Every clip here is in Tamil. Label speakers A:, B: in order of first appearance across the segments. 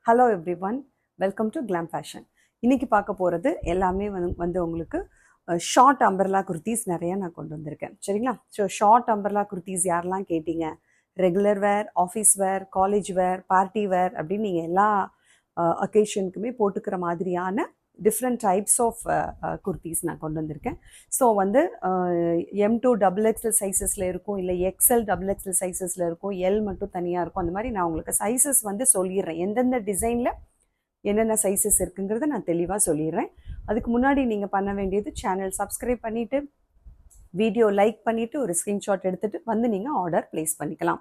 A: Hello everyone, welcome to glam fashion. இன்னைக்கு பார்க்க போகிறது எல்லாமே வந்து உங்களுக்கு ஷார்ட் அம்பர்லா குர்த்திஸ் நிறைய நான் கொண்டு வந்திருக்கேன். சரிங்களா? ஸோ ஷார்ட் அம்பர்லா குர்த்திஸ் யாரெல்லாம் கேட்டீங்க, ரெகுலர் வேர், ஆஃபீஸ் வேர், காலேஜ் வேர், பார்ட்டி வேர் அப்படின்னு நீங்கள் எல்லா அக்கேஷனுக்குமே போட்டுக்கிற மாதிரியான டிஃப்ரெண்ட் டைப்ஸ் ஆஃப் குர்த்திஸ் நான் கொண்டு வந்திருக்கேன். ஸோ வந்து M2 XXL சைஸஸில் இருக்கும், இல்லை XL XXL சைஸஸில் இருக்கும், எல் மட்டும் தனியாக இருக்கும். அந்த மாதிரி நான் உங்களுக்கு சைஸஸ் வந்து சொல்லிடுறேன், எந்தெந்த டிசைனில் என்னென்ன சைஸஸ் இருக்குங்கிறத நான் தெளிவாக சொல்லிடுறேன். அதுக்கு முன்னாடி நீங்கள் பண்ண வேண்டியது சேனல் சப்ஸ்கிரைப் பண்ணிவிட்டு வீடியோ லைக் பண்ணிவிட்டு ஒரு ஸ்க்ரீன்ஷாட் எடுத்துகிட்டு வந்து நீங்கள் ஆர்டர் ப்ளேஸ் பண்ணிக்கலாம்.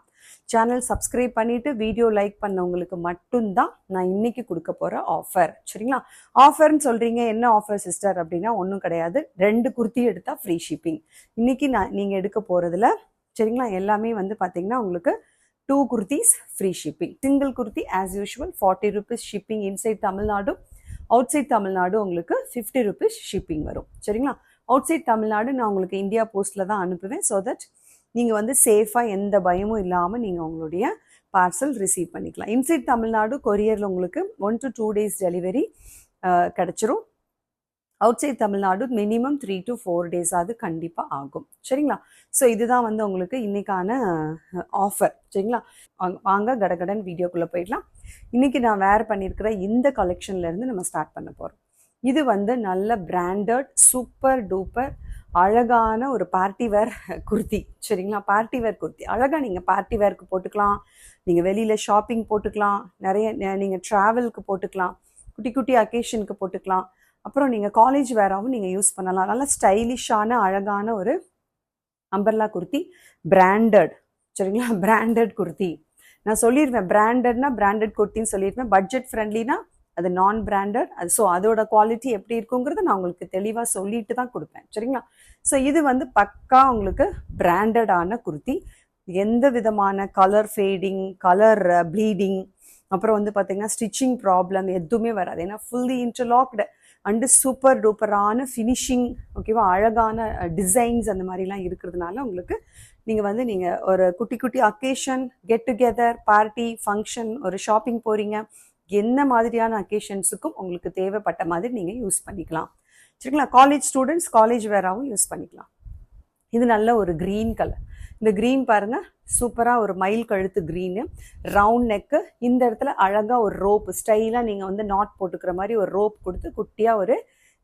A: சேனல் சப்ஸ்கிரைப் பண்ணிவிட்டு வீடியோ லைக் பண்ணவங்களுக்கு மட்டும்தான் நான் இன்றைக்கி கொடுக்க போகிற ஆஃபர். சரிங்களா? ஆஃபர்னு சொல்கிறீங்க, என்ன ஆஃபர் சிஸ்டர் அப்படின்னா ஒன்றும் கிடையாது. 2 குர்த்தி எடுத்தால் ஃப்ரீ ஷிப்பிங். இன்றைக்கி நீங்கள் எடுக்க போகிறதுல சரிங்களா எல்லாமே வந்து பார்த்திங்கன்னா உங்களுக்கு 2 kurtis free shipping. Single kurti as usual 40 rupees shipping inside Tamil Nadu. Outside Tamil Nadu உங்களுக்கு 50 rupees ஷிப்பிங் வரும். சரிங்களா? அவுட் சைட் தமிழ்நாடு நான் உங்களுக்கு இந்தியா போஸ்ட்டில் தான் அனுப்புவேன். ஸோ தட் நீங்கள் வந்து சேஃபாக எந்த பயமும் இல்லாமல் நீங்கள் உங்களுடைய பார்சல் ரிசீவ் பண்ணிக்கலாம். இன்சைட் தமிழ்நாடு கொரியரில் உங்களுக்கு 1 to 2 days டெலிவரி கிடச்சிரும். Outside Tamil Nadu minimum 3 to 4 days அது கண்டிப்பாக ஆகும். சரிங்களா? ஸோ இதுதான் வந்து உங்களுக்கு இன்றைக்கான ஆஃபர். சரிங்களா? வாங்க கடகடன் வீடியோக்குள்ளே போயிடலாம். இன்றைக்கி நான் வேர் பண்ணியிருக்கிற இந்த கலெக்ஷன்லேருந்து நம்ம ஸ்டார்ட் பண்ண போகிறோம். இது வந்து நல்ல பிராண்டட் சூப்பர் டூப்பர் அழகான ஒரு பார்ட்டி வேர் குர்த்தி. சரிங்களா? பார்ட்டி வேர் குர்த்தி அழகாக நீங்கள் பார்ட்டி வேருக்கு போட்டுக்கலாம், நீங்கள் வெளியில் ஷாப்பிங் போட்டுக்கலாம், நிறைய நீங்கள் ட்ராவலுக்கு போட்டுக்கலாம், குட்டி குட்டி அக்கேஷனுக்கு போட்டுக்கலாம், அப்புறம் நீங்கள் காலேஜ் வேராகவும் நீங்கள் யூஸ் பண்ணலாம். நல்லா ஸ்டைலிஷான அழகான ஒரு அம்பர்லா குர்த்தி, பிராண்டட். சரிங்களா? பிராண்டட் குர்த்தி நான் சொல்லிடுவேன். பிராண்டட்னா பிராண்டட் குர்த்தின்னு சொல்லிடுவேன். பட்ஜெட் ஃப்ரெண்ட்லினா அது நான் பிராண்டட். ஸோ அதோட குவாலிட்டி எப்படி இருக்குங்கிறத நான் உங்களுக்கு தெளிவாக சொல்லிட்டு தான் கொடுப்பேன். சரிங்களா? ஸோ இது வந்து பக்கா உங்களுக்கு பிராண்டடான குர்த்தி. எந்த விதமான கலர் ஃபேடிங், கலர் ப்ளீடிங், அப்புறம் வந்து பார்த்தீங்கன்னா ஸ்டிச்சிங் ப்ராப்ளம் எதுவுமே வராது. ஏன்னா ஃபுல்லி இன்டர்லாக்டு அண்டு சூப்பர் டூப்பரான ஃபினிஷிங், ஓகேவா, அழகான டிசைன்ஸ் அந்த மாதிரிலாம் இருக்கிறதுனால உங்களுக்கு நீங்கள் ஒரு குட்டி குட்டி occasion, get together, party, function, ஒரு ஷாப்பிங் போகிறீங்க, என்ன மாதிரியான அக்கேஷன்ஸுக்கும் உங்களுக்கு தேவைப்பட்ட மாதிரி நீங்கள் யூஸ் பண்ணிக்கலாம். சரிங்களா? காலேஜ் ஸ்டூடெண்ட்ஸ் காலேஜ் வேராகவும் யூஸ் பண்ணிக்கலாம். இது நல்ல ஒரு க்ரீன் கலர். இந்த க்ரீன் பாருங்கள், சூப்பராக ஒரு மயில் கழுத்து க்ரீனு, ரவுண்ட் நெக்கு, இந்த இடத்துல அழகாக ஒரு ரோப்பு ஸ்டைலாக நீங்கள் வந்து நாட் போட்டுக்கிற மாதிரி ஒரு ரோப் கொடுத்து குட்டியாக ஒரு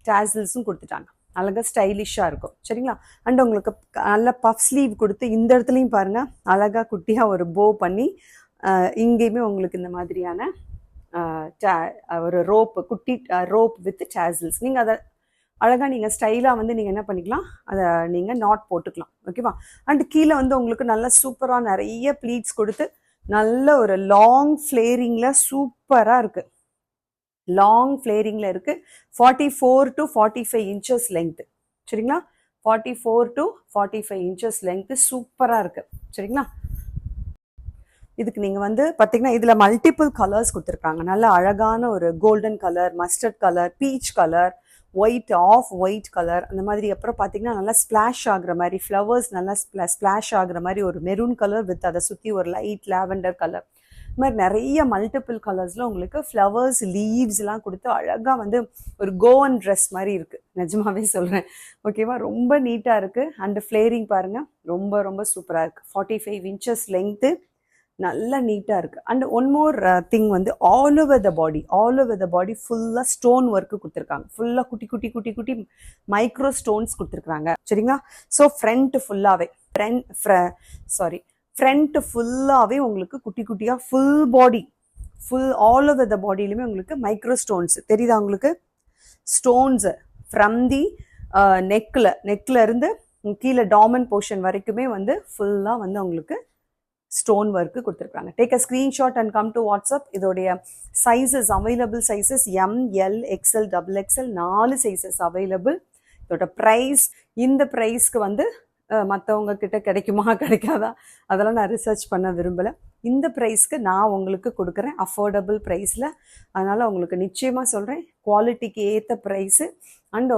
A: டாசல்ஸும் கொடுத்துட்டாங்க. அழகாக ஸ்டைலிஷாக இருக்கும். சரிங்களா? அண்ட் உங்களுக்கு நல்ல பஃப் ஸ்லீவ் கொடுத்து இந்த இடத்துலையும் பாருங்கள் அழகாக குட்டியாக ஒரு போ பண்ணி இங்கேயுமே உங்களுக்கு இந்த மாதிரியான ஒரு ரோப்பு, குட்டி ரோப் வித் டாசல்ஸ். நீங்கள் அதை அழகாக நீங்கள் ஸ்டைலாக வந்து நீங்கள் என்ன பண்ணிக்கலாம், அதை நீங்கள் நாட் போட்டுக்கலாம். ஓகேவா? அண்ட் கீழே வந்து உங்களுக்கு நல்ல சூப்பராக நிறைய ப்ளீட்ஸ் கொடுத்து நல்ல ஒரு லாங் ஃப்ளேரிங்கில் சூப்பராக இருக்குது. லாங் ஃப்ளேரிங்கில் இருக்குது. 44 to 45 inches லென்த்து. சரிங்களா? 44 to 45 inches லென்த்து சூப்பராக இருக்குது. சரிங்களா? இதுக்கு நீங்கள் வந்து பார்த்தீங்கன்னா இதில் மல்டிபிள் கலர்ஸ் கொடுத்துருக்காங்க. நல்ல அழகான ஒரு golden colour, mustard colour, peach colour, white, off white colour, அந்த மாதிரி. அப்புறம் பார்த்தீங்கன்னா நல்லா ஸ்ப்ளாஷ் ஆகுற மாதிரி ஃப்ளவர்ஸ், நல்லா ஸ்ப்ளாஷ் ஆகுற மாதிரி ஒரு மெரூன் கலர் வித் அதை சுற்றி ஒரு லைட் லாவெண்டர் கலர். இது மாதிரி நிறைய மல்டிபிள் கலர்ஸில் உங்களுக்கு ஃப்ளவர்ஸ், லீவ்ஸ்லாம் கொடுத்து அழகாக வந்து ஒரு கோவன் ட்ரெஸ் மாதிரி இருக்குது. நிஜமாவே சொல்கிறேன். ஓகேவா? ரொம்ப நீட்டாக இருக்குது. அண்டு ஃப்ளேரிங் பாருங்கள், ரொம்ப ரொம்ப சூப்பராக இருக்குது. 45 inches லென்த்து, நல்லா நீட்டாக இருக்குது. அண்ட் ஒன் மோர் திங் வந்து ஆல் ஓவர் த பாடி ஃபுல்லாக ஸ்டோன் ஒர்க்கு கொடுத்துருக்காங்க. ஃபுல்லாக குட்டி குட்டி குட்டி குட்டி மைக்ரோ ஸ்டோன்ஸ் கொடுத்துருக்காங்க. சரிங்களா? ஸோ ஃப்ரண்ட்டு ஃபுல்லாகவே உங்களுக்கு குட்டி குட்டியாக ஃபுல் ஆல் ஓவர் த பாடியிலுமே உங்களுக்கு மைக்ரோ ஸ்டோன்ஸ் தெரியுதா உங்களுக்கு? ஸ்டோன்ஸு ஃப்ரம் தி நெக்கில் இருந்து கீழே டாமன் போர்ஷன் வரைக்குமே வந்து ஃபுல்லாக வந்து உங்களுக்கு ஸ்டோன் ஒர்க்கு கொடுத்துருக்காங்க. Take a screenshot and come to WhatsApp. இதோடைய sizes, available sizes M, L, XL, XXL 4 sizes available. இதோட ப்ரைஸ், இந்த ப்ரைஸ்க்கு வந்து மற்றவங்க கிட்ட கிடைக்குமா கிடைக்காதா அதெல்லாம் நான் ரிசர்ச் பண்ண விரும்பலை. இந்த ப்ரைஸ்க்கு நான் உங்களுக்கு கொடுக்குறேன் அஃபோர்டபுள் ப்ரைஸில். அதனால் உங்களுக்கு நிச்சயமாக சொல்கிறேன், குவாலிட்டிக்கு ஏற்ற ப்ரைஸு அண்ட்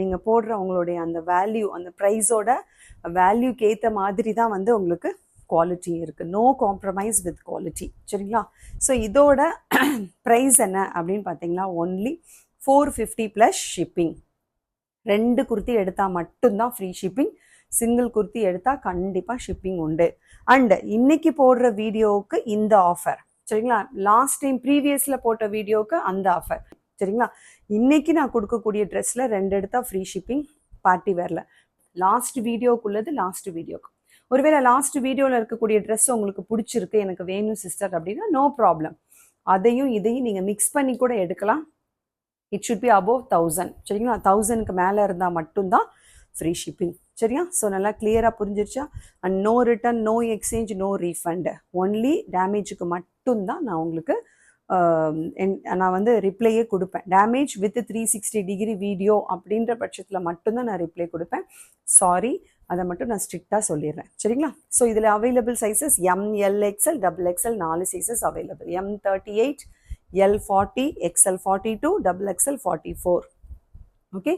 A: நீங்கள் போடுற உங்களுடைய அந்த வேல்யூ, அந்த ப்ரைஸோட வேல்யூக்கு ஏற்ற மாதிரி தான் வந்து உங்களுக்கு குவாலிட்டி இருக்குது, நோ காம்ப்ரமைஸ் வித் குவாலிட்டி. சரிங்களா? ஸோ இதோட ப்ரைஸ் என்ன அப்படின்னு பார்த்தீங்கன்னா ஒன்லி 450 ப்ளஸ் ஷிப்பிங். 2 குர்த்தி எடுத்தால் மட்டும்தான் ஃப்ரீ ஷிப்பிங், சிங்கிள் குர்த்தி எடுத்தால் கண்டிப்பாக ஷிப்பிங் உண்டு. அண்ட் இன்னைக்கு போடுற வீடியோவுக்கு இந்த ஆஃபர். சரிங்களா? லாஸ்ட் டைம் ப்ரீவியஸில் போட்ட வீடியோவுக்கு அந்த ஆஃபர். சரிங்களா? இன்னைக்கு நான் கொடுக்கக்கூடிய ட்ரெஸ்ஸில் 2 எடுத்தால் ஃப்ரீ ஷிப்பிங் பார்ட்டி வேரில். லாஸ்ட் வீடியோக்குள்ளது லாஸ்ட் வீடியோக்கு. ஒருவேளை லாஸ்ட் வீடியோவில் இருக்கக்கூடிய ட்ரெஸ் உங்களுக்கு பிடிச்சிருக்கு, எனக்கு வேணும் சிஸ்டர் அப்படின்னா நோ ப்ராப்ளம், அதையும் இதையும் நீங்கள் மிக்ஸ் பண்ணி கூட எடுக்கலாம். It should be above 1000. சரிங்களா? 1000க்கு மேலே இருந்தால் மட்டும்தான் ஃப்ரீ ஷிப்பிங். சரியா? ஸோ நல்லா கிளியராக புரிஞ்சிருச்சா? And no return, no exchange, no refund. Only டேமேஜுக்கு மட்டும்தான் நான் உங்களுக்கு நான் வந்து ரிப்ளையே கொடுப்பேன். டேமேஜ் வித் 360 டிகிரி வீடியோ அப்படின்ற பட்சத்தில் மட்டும்தான் நான் ரிப்ளை கொடுப்பேன். சாரி, அதை மட்டும் நான் ஸ்ட்ரிக்டாக சொல்லிடுறேன். சரிங்களா? ஸோ இதில் available sizes MLXL, XXL 4 sizes available. M38, L40, XL42, XXL 44. Okay.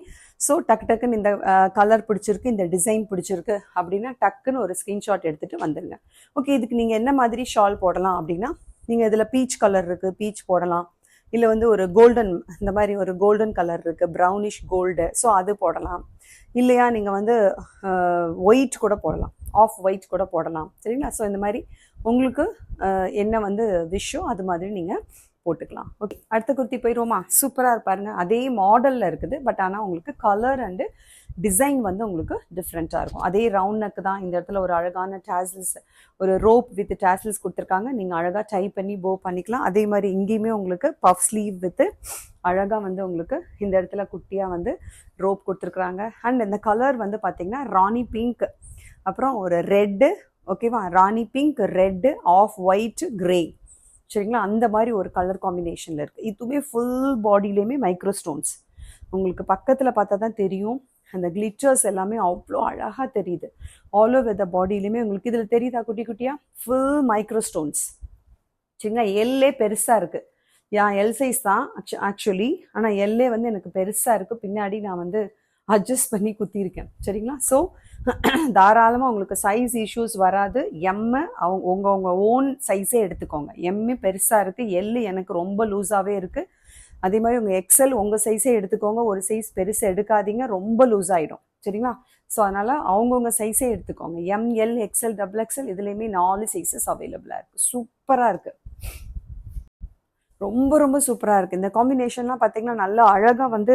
A: So டக்குன்னு இந்த கலர் பிடிச்சிருக்கு, இந்த டிசைன் பிடிச்சிருக்கு அப்படின்னா டக்குன்னு ஒரு ஸ்க்ரீன்ஷாட் எடுத்துகிட்டு வந்துடுங்க. ஓகே. இதுக்கு நீங்கள் என்ன மாதிரி ஷால் போடலாம் அப்படின்னா, நீங்கள் இதில் பீச் கலர் இருக்குது, பீச் போடலாம். இல்லை வந்து ஒரு கோல்டன், இந்த மாதிரி ஒரு கோல்டன் கலர் இருக்குது, ப்ரௌனிஷ் கோல்டு, ஸோ அது போடலாம். இல்லையா நீங்கள் வந்து ஒயிட் கூட போடலாம், ஆஃப் ஒயிட் கூட போடலாம். சரிங்களா? ஸோ இந்த மாதிரி உங்களுக்கு என்ன வந்து விஷயம் அது மாதிரி நீங்கள் போட்டுக்கலாம். ஓகே. அடுத்த குர்த்தி போயிடுவோமா? சூப்பராக இருப்பாருங்க. அதே மாடலில் இருக்குது, பட் ஆனால் உங்களுக்கு கலர் அண்டு டிசைன் வந்து உங்களுக்கு டிஃப்ரெண்ட்டாக இருக்கும். அதே ரவுண்ட் நெக்கு தான். இந்த இடத்துல ஒரு அழகான டேசல்ஸ், ஒரு ரோப் வித் டேசல்ஸ் கொடுத்துருக்காங்க. நீங்கள் அழகாக டை பண்ணி போ பண்ணிக்கலாம். அதே மாதிரி இங்கேயுமே உங்களுக்கு பஃப் ஸ்லீவ் வித்து அழகாக வந்து உங்களுக்கு இந்த இடத்துல குட்டியாக வந்து ரோப் கொடுத்துருக்குறாங்க. அண்ட் இந்த கலர் வந்து பார்த்திங்கன்னா ராணி பிங்க், அப்புறம் ஒரு ரெட்டு, ஓகேவா? ராணி pink, red, off white, grey. சரிங்களா? அந்த மாதிரி ஒரு கலர் காம்பினேஷனில் இருக்குது. இதுவுமே ஃபுல் பாடியிலையுமே மைக்ரோ ஸ்டோன்ஸ். உங்களுக்கு பக்கத்தில் பார்த்தா தான் தெரியும், அந்த கிளிட்டர்ஸ் எல்லாமே அவ்வளோ அழகாக தெரியுது. ஆல் ஓவர் த பாடியிலையுமே உங்களுக்கு இதில் தெரியுதா குட்டி குட்டியாக? Full micro stones. சரிங்களா? எல்லே பெருசாக இருக்குது. எல் சைஸ் தான் ஆக்சுவலி, ஆனால் எல்லே வந்து எனக்கு பெருசாக இருக்குது. பின்னாடி நான் வந்து அட்ஜஸ்ட் பண்ணி குத்திருக்கேன். சரிங்களா? ஸோ தாராளமாக உங்களுக்கு சைஸ் இஷ்யூஸ் வராது. எம்மு உங்கள் ஓன் சைஸே எடுத்துக்கோங்க. எம்மு பெருசாக இருக்குது, எல் எனக்கு ரொம்ப லூஸாகவே இருக்குது. அதே மாதிரி உங்கள் எக்ஸல் உங்கள் சைஸே எடுத்துக்கோங்க. ஒரு சைஸ் பெருசு எடுக்காதீங்க, ரொம்ப லூஸ் ஆகிடும். சரிங்களா? ஸோ அதனால் அவங்கவுங்க சைஸே எடுத்துக்கோங்க. ML, XL, XXL இதுலேயுமே 4 சைஸஸ் அவைலபிளாக இருக்குது. சூப்பராக இருக்குது, ரொம்ப ரொம்ப சூப்பராக இருக்குது. இந்த காம்பினேஷன்லாம் பார்த்திங்கன்னா நல்லா அழகாக வந்து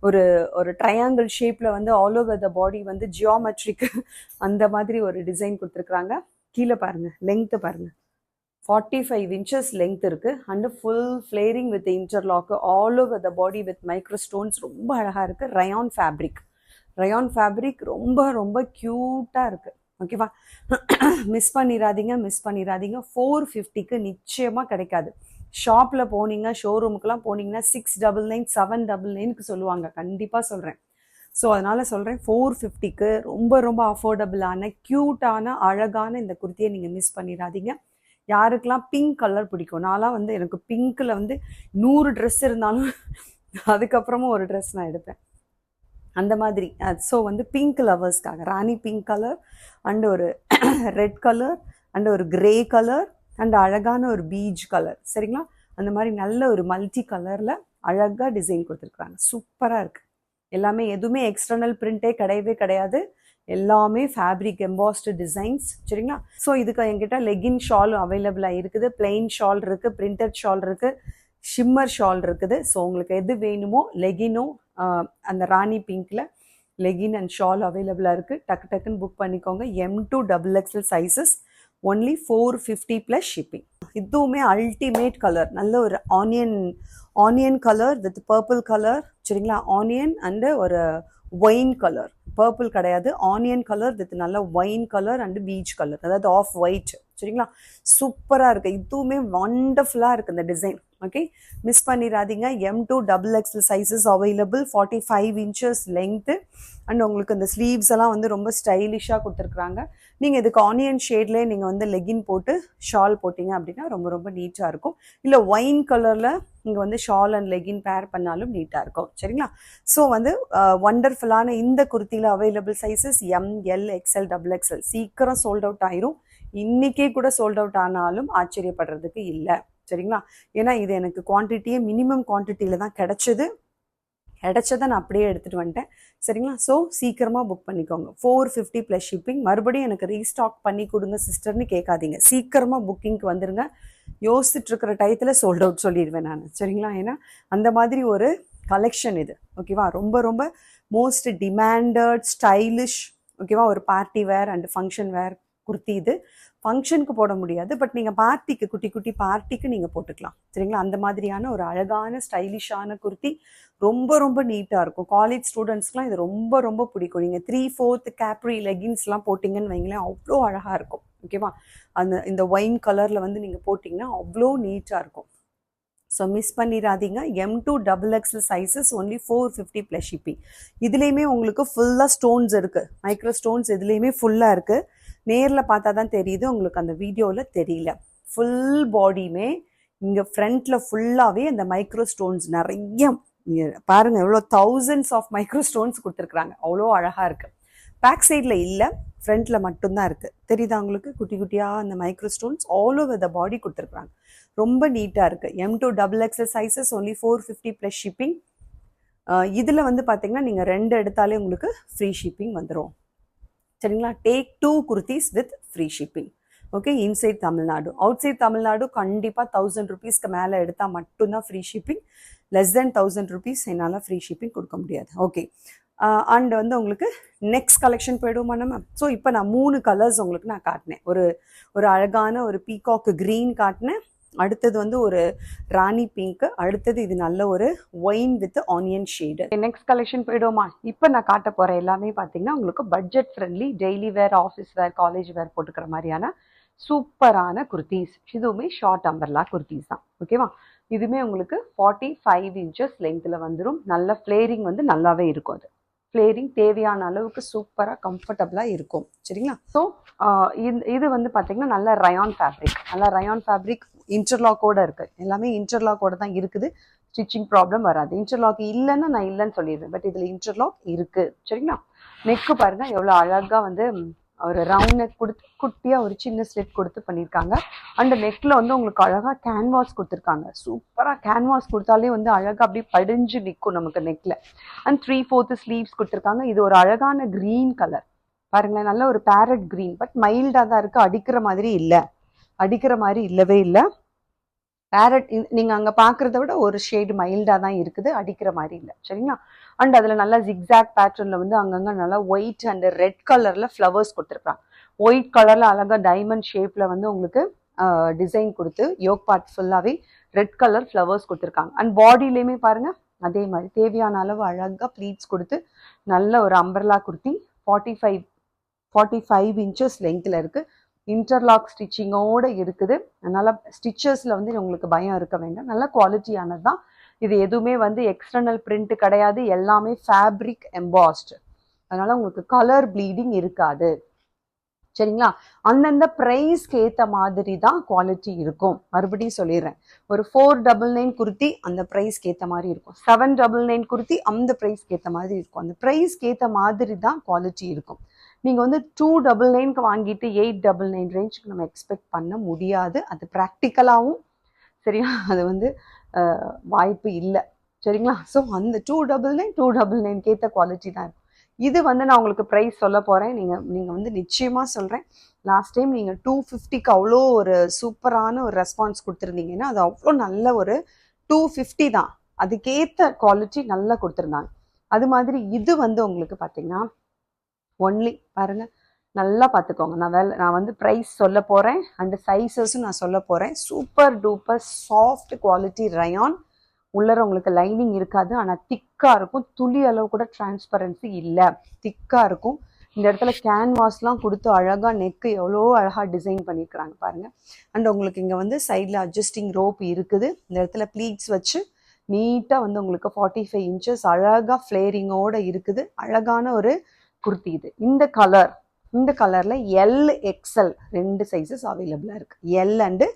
A: ஒரு ஒரு ட்ரையாங்கிள் ஷேப்பில் வந்து ஆல் ஓவர் த பாடி வந்து ஜியோமெட்ரிக் அந்த மாதிரி ஒரு டிசைன் கொடுத்துருக்குறாங்க. கீழே பாருங்கள், லெங்க்த்து பாருங்கள், 45 inches லெங்க் இருக்குது. And full flaring with interlock all over the body with micro stones. ரொம்ப அழகாக இருக்குது. ரயான் ஃபேப்ரிக் ரொம்ப ரொம்ப க்யூட்டாக இருக்குது. ஓகேவா? மிஸ் பண்ணிடாதீங்க. 450க்கு நிச்சயமாக கிடைக்காது. ஷாப்பில் போனீங்க, ஷோரூமுக்கெலாம் போனீங்கன்னா 699, 799க்கு சொல்லுவாங்க. கண்டிப்பாக சொல்கிறேன். ஸோ அதனால் சொல்கிறேன், 450க்கு ரொம்ப ரொம்ப அஃபோர்டபுளான க்யூட்டான அழகான இந்த குர்த்தியை நீங்கள் மிஸ் பண்ணிடாதீங்க. யாருக்கெல்லாம் பிங்க் கலர் பிடிக்கும்? நான்லாம் வந்து எனக்கு பிங்க்கில் வந்து 100 ட்ரெஸ் இருந்தாலும் அதுக்கப்புறமும் ஒரு ட்ரெஸ் நான் எடுப்பேன், அந்த மாதிரி. ஸோ வந்து பிங்க் லவர்ஸ்க்காக ராணி பிங்க் கலர் அண்டு ஒரு ரெட் கலர் அண்டு ஒரு கிரே கலர் அண்ட் அழகான ஒரு பீச் கலர். சரிங்களா? அந்த மாதிரி நல்ல ஒரு மல்டி கலரில் அழகாக டிசைன் கொடுத்துருக்குறாங்க. சூப்பராக இருக்குது. எல்லாமே எதுவுமே எக்ஸ்டர்னல் பிரிண்டே கிடையவே கிடையாது. எல்லாமே ஃபேப்ரிக் எம்பாஸ்டு டிசைன்ஸ். சரிங்களா? ஸோ இதுக்கு என்கிட்ட லெகின் ஷால் அவைலபிளாக இருக்குது, பிளெயின் ஷால் இருக்குது, பிரிண்டட் ஷால் இருக்குது, ஷிம்மர் ஷால் இருக்குது. ஸோ உங்களுக்கு எது வேணுமோ லெகினும் அந்த ராணி பிங்க்கில் லெகின் அண்ட் ஷால் அவைலபிளாக இருக்குது. டக்குன்னு புக் பண்ணிக்கோங்க. M to XXL sizes. Only 450 plus shipping. இதுவுமே அல்டிமேட் கலர், நல்ல ஒரு onion colour with purple colour. சரிங்களா? ஆனியன் அண்டு ஒரு ஒயின் கலர், பர்பிள் கிடையாது, ஆனியன் கலர் வித் நல்ல wine colour and peach colour, அதாவது ஆஃப் ஒயிட். சரிங்களா? சூப்பராக இருக்குது. இதுவுமே வண்டர்ஃபுல்லாக இருக்குது இந்த டிசைன். ஓகே, மிஸ் பண்ணிடாதீங்க. M to XXL sizes available. 45 inches length and உங்களுக்கு இந்த ஸ்லீவ்ஸ் எல்லாம் வந்து ரொம்ப ஸ்டைலிஷாக கொடுத்துருக்குறாங்க. நீங்கள் இதுக்கு ஆனியன் ஷேட்லேயே நீங்கள் வந்து லெகின் போட்டு ஷால் போட்டிங்க அப்படின்னா ரொம்ப ரொம்ப நீட்டாக இருக்கும். இல்லை ஒயின் கலரில் நீங்கள் வந்து ஷால் அண்ட் லெகின் பேர் பண்ணாலும் நீட்டாக இருக்கும். சரிங்களா? ஸோ வந்து வண்டர்ஃபுல்லான இந்த குர்த்தியில் available sizes ML, XL, XXL. சீக்கிரம் சோல்ட் அவுட் ஆயிரும். இன்றைக்கே கூட சோல்ட் அவுட் ஆனாலும் ஆச்சரியப்படுறதுக்கு இல்லை. சரிங்களா? ஏன்னா இது எனக்கு குவான்டிட்டியே மினிமம் குவான்டிட்டியில் தான் கிடைச்சதை நான் அப்படியே எடுத்துகிட்டு வந்துட்டேன். சரிங்களா? ஸோ சீக்கிரமாக புக் பண்ணிக்கோங்க. 450 ப்ளஸ் ஷிப்பிங். மறுபடியும் எனக்கு ரீஸ்டாக் பண்ணி கொடுங்க சிஸ்டர்னு கேட்காதீங்க. சீக்கிரமாக புக்கிங்க்கு வந்துடுங்க. யோசிச்சுட்டு இருக்கிற டயத்தில் சோல்ட் அவுட் சொல்லிடுவேன் நான். சரிங்களா? ஏன்னா அந்த மாதிரி ஒரு கலெக்ஷன் இது. ஓகேவா? ரொம்ப ரொம்ப மோஸ்ட் டிமாண்டட் ஸ்டைலிஷ். ஓகேவா? ஒரு பார்ட்டி வேர் அண்ட் ஃபங்க்ஷன் வேர் குர்த்தி இது. ஃபங்க்ஷனுக்கு போட முடியாது, பட் நீங்கள் பார்ட்டிக்கு, குட்டி குட்டி பார்ட்டிக்கு நீங்கள் போட்டுக்கலாம். சரிங்களா? அந்த மாதிரியான ஒரு அழகான ஸ்டைலிஷான குர்த்தி. ரொம்ப ரொம்ப நீட்டாக இருக்கும். காலேஜ் ஸ்டூடெண்ட்ஸ்க்குலாம் இது ரொம்ப ரொம்ப பிடிக்கும். நீங்கள் 3/4 கேப்ரி லெகின்ஸ்லாம் போட்டிங்கன்னு வைங்களேன், அவ்வளோ அழகாக இருக்கும். ஓகேவா? இந்த ஒயின் கலரில் வந்து நீங்கள் போட்டிங்கன்னா அவ்வளோ நீட்டாக இருக்கும். ஸோ மிஸ் பண்ணிடாதீங்க. M2 XXL sizes only 450 plus shipping. இதுலேயுமே உங்களுக்கு ஃபுல்லாக ஸ்டோன்ஸ் இருக்குது. மைக்ரோ ஸ்டோன்ஸ் இதுலேயுமே ஃபுல்லாக இருக்குது. நேரில் பார்த்தா தான் தெரியுது, உங்களுக்கு அந்த வீடியோவில் தெரியல. ஃபுல் பாடியுமே இங்கே ஃப்ரண்ட்டில் ஃபுல்லாகவே அந்த மைக்ரோ ஸ்டோன்ஸ் நிறைய பாருங்கள், எவ்வளோ thousands ஆஃப் மைக்ரோ ஸ்டோன்ஸ் கொடுத்துருக்குறாங்க. அவ்வளோ அழகாக இருக்குது. பேக் சைடில் இல்லை, ஃப்ரண்ட்டில் மட்டும்தான் இருக்குது. தெரியுதா உங்களுக்கு? குட்டி குட்டியாக அந்த micro stones all over the body கொடுத்துருக்குறாங்க. ரொம்ப நீட்டாக இருக்குது. M2 XXL sizes only 450 plus shipping. இதில் வந்து பார்த்தீங்கன்னா நீங்கள் 2 எடுத்தாலே உங்களுக்கு ஃப்ரீ ஷிப்பிங் வந்துடும். சரிங்களா? Take 2 kurtis with free shipping. Okay? Inside Tamil Nadu. Outside Tamil Nadu கண்டிப்பாக 1000 ருபீஸ்க்கு மேலே எடுத்தால் மட்டும்தான் free shipping. Less than 1000 rupees என்னால் ஃப்ரீ ஷிப்பிங் கொடுக்க முடியாது. ஓகே? அண்ட் வந்து உங்களுக்கு நெக்ஸ்ட் கலெக்ஷன் போயிடுவோமா நம்ம? ஸோ இப்போ நான் 3 கலர்ஸ் உங்களுக்கு நான் காட்டினேன். ஒரு அழகான ஒரு பீகாக் க்ரீன் காட்டினேன். அடுத்தது வந்து ஒரு ராணி பிங்க். அடுத்தது இது நல்ல ஒரு wine with onion shade. Next collection போயிடுவோமா? இப்போ நான் காட்ட போகிற எல்லாமே பார்த்தீங்கன்னா உங்களுக்கு budget friendly, daily wear, office wear, college wear போட்டுக்கிற மாதிரியான சூப்பரான குர்த்திஸ். இதுவுமே ஷார்ட் அம்பர்லா குர்த்திஸ் தான். ஓகேவா? இதுவுமே உங்களுக்கு 45 இன்ச்சஸ் லென்த்தில் வந்துடும். நல்ல ஃப்ளேரிங் வந்து நல்லாவே இருக்கும். அது ஃப்ளேரிங் தேவையான அளவுக்கு சூப்பராக கம்ஃபர்டபுளாக இருக்கும். சரிங்களா? ஸோ இது வந்து பார்த்தீங்கன்னா நல்ல ரயான் ஃபேப்ரிக். நல்ல ரயான் ஃபேப்ரிக் இன்டர்லாக்கோடு இருக்குது. எல்லாமே இன்டர்லாக்கோடு தான் இருக்குது. ஸ்டிச்சிங் ப்ராப்ளம் வராது. இன்டர்லாக் இல்லைன்னா நான் இல்லைன்னு சொல்லிடுவேன், பட் இதில் இன்டர்லாக் இருக்குது. சரிங்களா? நெக்கு பாருங்கள் எவ்வளோ அழகாக வந்து ஒரு ரவுண்ட் நெக் கொடுத்து குட்டியாக ஒரு சின்ன ஸ்லிட் கொடுத்து பண்ணியிருக்காங்க. அண்ட் நெக்கில் வந்து உங்களுக்கு அழகாக கேன்வாஸ் கொடுத்துருக்காங்க. சூப்பராக கேன்வாஸ் கொடுத்தாலே வந்து அழகாக அப்படியே படிஞ்சு நிற்கும் நமக்கு நெக்கில். அண்ட் 3/4 ஸ்லீவ்ஸ் கொடுத்துருக்காங்க. இது ஒரு அழகான க்ரீன் கலர் பாருங்களேன். நல்ல ஒரு பேரட் க்ரீன், பட் மைல்டாக தான் இருக்குது. அடிக்கிற மாதிரி இல்லவே இல்லை. பேரட் நீங்கள் அங்கே பார்க்குறத விட ஒரு ஷேடு மைல்டாக தான் இருக்குது, அடிக்கிற மாதிரி இல்லை. சரிங்களா? அண்ட் அதில் நல்லா ஜிக்ஸாக் பேட்டர்னில் வந்து அங்கங்கே நல்லா ஒயிட் அண்ட் ரெட் கலரில் ஃப்ளவர்ஸ் கொடுத்துருக்காங்க. ஒயிட் கலரில் அழகாக டைமண்ட் ஷேப்பில் வந்து உங்களுக்கு டிசைன் கொடுத்து யோக் பார்ட் ஃபுல்லாகவே ரெட் கலர் ஃப்ளவர்ஸ் கொடுத்துருக்காங்க. அண்ட் பாடியிலையுமே பாருங்கள் அதே மாதிரி தேவையான அளவு அழகாக ப்ளீட்ஸ் கொடுத்து நல்ல ஒரு அம்பர்லா குர்த்தி. 45 இன்ச்சஸ் லென்த்தில் இருக்குது. இன்டர்லாக் ஸ்டிச்சிங்கோடு இருக்குது. அதனால் ஸ்டிச்சஸில் வந்து உங்களுக்கு பயம் இருக்க வேண்டாம். நல்ல குவாலிட்டியானது தான். இது எதுவுமே வந்து எக்ஸ்டர்னல் பிரிண்ட் கிடையாது. எல்லாமே ஃபேப்ரிக் எம்பாஸ்டு. அதனால் உங்களுக்கு கலர் ப்ளீடிங் இருக்காது. சரிங்களா? அந்தந்த ப்ரைஸ்க்கு ஏற்ற மாதிரி தான் குவாலிட்டி இருக்கும். மறுபடியும் சொல்லிடுறேன், ஒரு 499 குர்த்தி அந்த ப்ரைஸ்க்கு ஏற்ற மாதிரி இருக்கும். 799 குர்த்தி அந்த ப்ரைஸ்க்கு ஏற்ற மாதிரி இருக்கும். அந்த ப்ரைஸ்க்கு ஏற்ற மாதிரி தான் குவாலிட்டி இருக்கும். நீங்கள் வந்து 299க்கு வாங்கிட்டு 899 ரேஞ்சுக்கு நம்ம எக்ஸ்பெக்ட் பண்ண முடியாது. அது ப்ராக்டிக்கலாகவும் சரியா அது வந்து வாய்ப்பு இல்லை. சரிங்களா? ஸோ அந்த 299 ஏற்ற குவாலிட்டி தான் இருக்கும். இது வந்து நான் உங்களுக்கு ப்ரைஸ் சொல்ல போகிறேன். நீங்கள் வந்து நிச்சயமாக சொல்கிறேன், லாஸ்ட் டைம் நீங்கள் 250க்கு அவ்வளோ ஒரு சூப்பரான ஒரு ரெஸ்பான்ஸ் கொடுத்துருந்தீங்கன்னா அது அவ்வளோ நல்ல ஒரு 250 தான். அதுக்கேற்ற குவாலிட்டி நல்லா கொடுத்துருந்தாங்க. அது மாதிரி இது வந்து உங்களுக்கு பார்த்தீங்கன்னா ஒன்லி பாருங்கள், நல்லா பார்த்துக்கோங்க. நான் வந்து ப்ரைஸ் சொல்ல போகிறேன் அண்டு சைஸஸும் நான் சொல்ல போகிறேன். Super duper soft quality rayon. உள்ளர உங்களுக்கு லைனிங் இருக்காது, ஆனால் திக்காக இருக்கும். துளி அளவு கூட டிரான்ஸ்பரன்சி இல்லை, திக்காக இருக்கும். இந்த இடத்துல கேன்வாஸ்லாம் கொடுத்து அழகாக நெக்கு எவ்வளோ அழகாக டிசைன் பண்ணியிருக்கிறாங்க பாருங்கள். அண்ட் உங்களுக்கு இங்கே வந்து சைடில் அட்ஜஸ்டிங் ரோப் இருக்குது. இந்த இடத்துல ப்ளீட்ஸ் வச்சு நீட்டாக வந்து உங்களுக்கு 45 இன்ச்சஸ் அழகாக ஃப்ளேரிங்கோடு இருக்குது. அழகான ஒரு குர்த்தி இது. இந்த கலரில் LXL 2 சைஸஸ் அவைலபிளாக இருக்குது. L and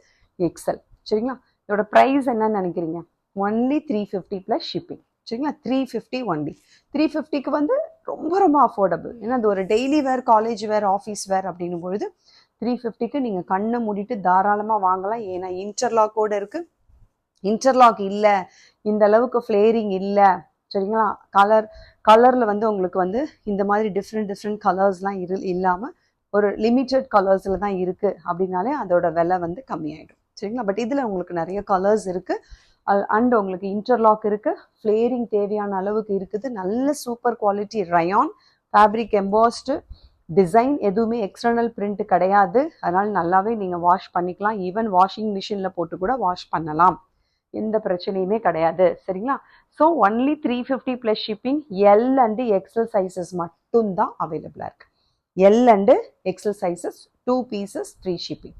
A: XL. சரிங்களா? இதோட ப்ரைஸ் என்னன்னு நினைக்கிறீங்க? Only 350 plus shipping. சரிங்களா? 350 ஒன்லி. 350க்கு வந்து ரொம்ப ரொம்ப அஃபோர்டபுள். ஏன்னா அது ஒரு டெய்லி வேர், காலேஜ் வேர், ஆஃபீஸ் வேர் அப்படின்னும் பொழுது 350க்கு நீங்கள் கண்ணை மூடிட்டு தாராளமாக வாங்கலாம். ஏன்னா இன்டர்லாக்கோடு இருக்குது. இன்டர்லாக் இல்லை, இந்த அளவுக்கு ஃப்ளேரிங் இல்லை, சரிங்களா? கலரில் வந்து உங்களுக்கு வந்து இந்த மாதிரி டிஃப்ரெண்ட் கலர்ஸ்லாம் இல்லாமல் ஒரு லிமிட்டட் கலர்ஸில் தான் இருக்குது அப்படின்னாலே அதோட விலை வந்து கம்மியாயிடும், சரிங்களா? பட் இதில் உங்களுக்கு நிறைய கலர்ஸ் இருக்குது அண்ட் உங்களுக்கு இன்டர்லாக் இருக்குது, ஃப்ளேரிங் தேவையான அளவுக்கு இருக்குது. நல்ல super quality rayon fabric, embossed design, எதுவுமே எக்ஸ்டர்னல் பிரிண்ட் கிடையாது. அதனால் நல்லாவே நீங்கள் வாஷ் பண்ணிக்கலாம். ஈவன் வாஷிங் மிஷினில் போட்டு கூட வாஷ் பண்ணலாம், எந்த பிரச்சனையுமே கிடையாது, சரிங்களா? So only 350 plus shipping. L and XL sizes மட்டும்தான் அவைலபிளாக இருக்குது. L and XL sizes 2 pieces free shipping.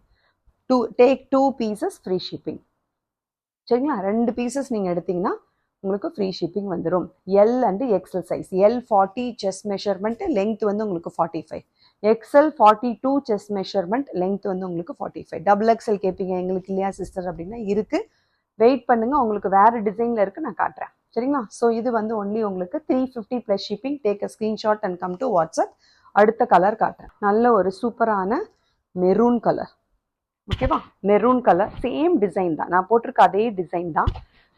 A: Take 2 pieces free shipping, சரிங்களா? 2 பீசஸ் நீங்கள் எடுத்தீங்கன்னா உங்களுக்கு ஃப்ரீ ஷிப்பிங் வந்துடும். L and XL size. L 40 chest measurement, length வந்து உங்களுக்கு 45. எக்ஸல் 42 செஸ்ட் மெஷர்மெண்ட், லெங்த் வந்து உங்களுக்கு 45. டபுள் எக்ஸல் கேட்பீங்க எங்களுக்கு இல்லையா சிஸ்டர் அப்படின்னா இருக்குது. வெயிட் பண்ணுங்க, உங்களுக்கு வேறு டிசைனில் இருக்குது, நான் காட்டுறேன், சரிங்களா? ஸோ இது வந்து ஒன்லி உங்களுக்கு 350 plus shipping. Take a screenshot and come to WhatsApp. அடுத்த கலர் காட்டுறேன். நல்ல ஒரு சூப்பரான மெரூன் கலர், ஓகேவா? மெரூன் கலர், சேம் டிசைன் தான், நான் போட்டிருக்க அதே டிசைன் தான்.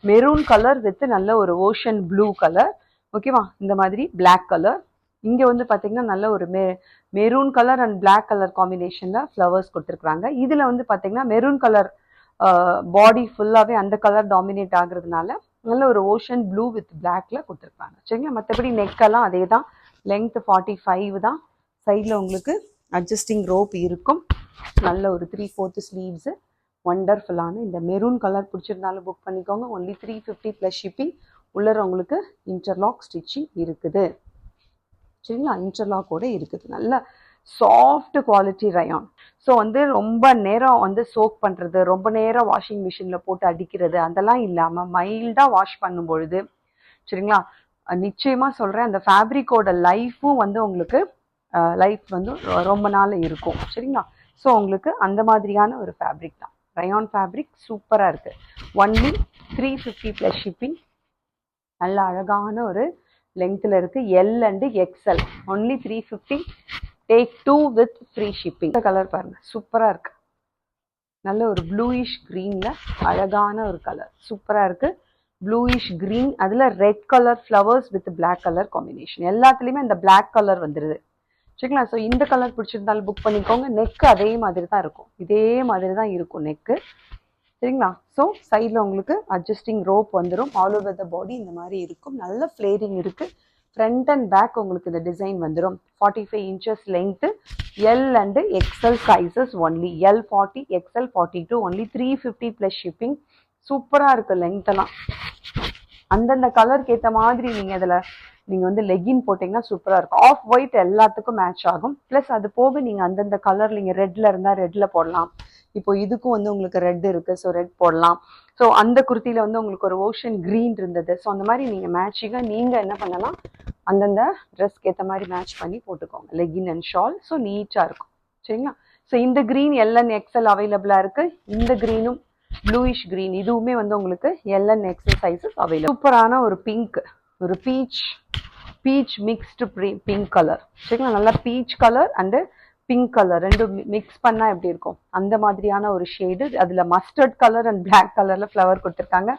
A: மெரூன் கலர் வித் நல்ல ஒரு ஓஷன் ப்ளூ கலர், ஓகேவா? இந்த மாதிரி பிளாக் கலர். இங்கே வந்து பார்த்தீங்கன்னா நல்ல ஒரு maroon colour and black colour காம்பினேஷனில் ஃப்ளவர்ஸ் கொடுத்துருக்குறாங்க. இதில் வந்து பார்த்தீங்கன்னா மெரூன் கலர் பாடி ஃபுல்லாகவே அந்த கலர் டாமினேட் ஆகுறதுனால நல்ல ஒரு ஓஷன் ப்ளூ வித் பிளாக்ல கொடுத்துருக்காங்க, சரிங்களா? மற்றபடி நெக்கெல்லாம் அதே தான், லெங்த் 45 தான். சைடில் உங்களுக்கு அட்ஜஸ்டிங் ரோப் இருக்கும். நல்ல ஒரு 3/4 ஸ்லீவ்ஸு. ஒண்டர்ஃபுல்லான இந்த மெரூன் கலர் பிடிச்சிருந்தாலும் புக் பண்ணிக்கோங்க. Only 350 plus shipping. உள்ளர உங்களுக்கு இன்டர்லாக் ஸ்டிச்சிங் இருக்குது, சரிங்களா? இன்டர்லாக்கோட இருக்குது. நல்ல சாஃப்ட் குவாலிட்டி ரயான். ஸோ வந்து ரொம்ப நேரம் வந்து சோக் பண்ணுறது, ரொம்ப நேரம் வாஷிங் மிஷினில் போட்டு அடிக்கிறது அதெல்லாம் இல்லாமல் மைல்டாக வாஷ் பண்ணும் பொழுது, சரிங்களா, நிச்சயமாக சொல்கிறேன், அந்த ஃபேப்ரிக்கோட லைஃப்பும் வந்து உங்களுக்கு லைஃப் வந்து ரொம்ப நாள் இருக்கும், சரிங்களா? ஸோ உங்களுக்கு அந்த மாதிரியான ஒரு ஃபேப்ரிக் தான். ரயான் ஃபேப்ரிக் சூப்பராக இருக்குது. Only 350 plus shipping. நல்ல அழகான ஒரு லெங்த்தில் இருக்குது. L and XL. Only 350. Take 2 with free shipping. இந்த கலர் பாருங்கள், சூப்பராக இருக்குது. நல்ல ஒரு ப்ளூயிஷ் க்ரீனில் அழகான ஒரு கலர், சூப்பராக இருக்குது. ப்ளூயிஷ் க்ரீன், அதில் red colour flowers with black colour combination. எல்லாத்துலேயுமே இந்த பிளாக் கலர் வந்துடுது, சரிங்களா? ஸோ இந்த கலர் பிடிச்சிருந்தாலும் புக் பண்ணிக்கோங்க. நெக்கு அதே மாதிரி தான் இருக்கும், இதே மாதிரி தான் இருக்கும் நெக்கு, சரிங்களா? ஸோ சைடில் உங்களுக்கு அட்ஜஸ்டிங் ரோப் வந்துடும். ஆல் ஓவர் த பாடி இந்த மாதிரி இருக்கும். நல்ல ஃப்ளேரிங் இருக்குது. ஃப்ரண்ட் அண்ட் பேக் உங்களுக்கு இந்த டிசைன் வந்துடும். 45 inches length. L and XL sizes only. L 40, XL 42. Only 350 plus shipping. சூப்பராக இருக்குது லெங்க்த்தெல்லாம். அந்தந்த கலருக்கு ஏற்ற மாதிரி நீங்கள் வந்து லெகின் போட்டிங்கன்னா சூப்பராக இருக்கும். ஆஃப் ஒயிட் எல்லாத்துக்கும் மேட்ச் ஆகும். ப்ளஸ் அது போக நீங்கள் அந்தந்த கலர், நீங்கள் ரெட்டில் இருந்தால் ரெட்டில் போடலாம். இப்போ இதுக்கும் வந்து உங்களுக்கு ரெட் இருக்குது, ஸோ ரெட் போடலாம். ஸோ அந்த குர்த்தியில் வந்து உங்களுக்கு ஒரு ஓஷன் க்ரீன் இருந்தது. ஸோ அந்த மாதிரி நீங்கள் மேட்சிங்காக நீங்கள் என்ன பண்ணலாம், அந்தந்த ட்ரெஸ்க்கு ஏற்ற மாதிரி மேட்ச் பண்ணி போட்டுக்கோங்க, லெகின் அண்ட் ஷால். ஸோ நீட்டாக இருக்கும், சரிங்களா? ஸோ இந்த க்ரீன் எல்என் எக்ஸ்எல் அவைலபிளாக இருக்குது. இந்த க்ரீனும் ப்ளூயிஷ் க்ரீன், இதுவுமே வந்து உங்களுக்கு எல்என் எக்ஸ்எல் சைஸஸ் அவைலபிள். சூப்பரான ஒரு பிங்க், ஒரு பீச் மிக்ஸ்டு பிங்க் கலர், சரிங்களா? நல்லா peach colour and pink colour ரெண்டும் மிக்ஸ் பண்ணால் எப்படி இருக்கும், அந்த மாதிரியான ஒரு ஷேடு. அதில் மஸ்டர்ட் கலர் அண்ட் பிளாக் கலரில் ஃப்ளவர் கொடுத்துருக்காங்க.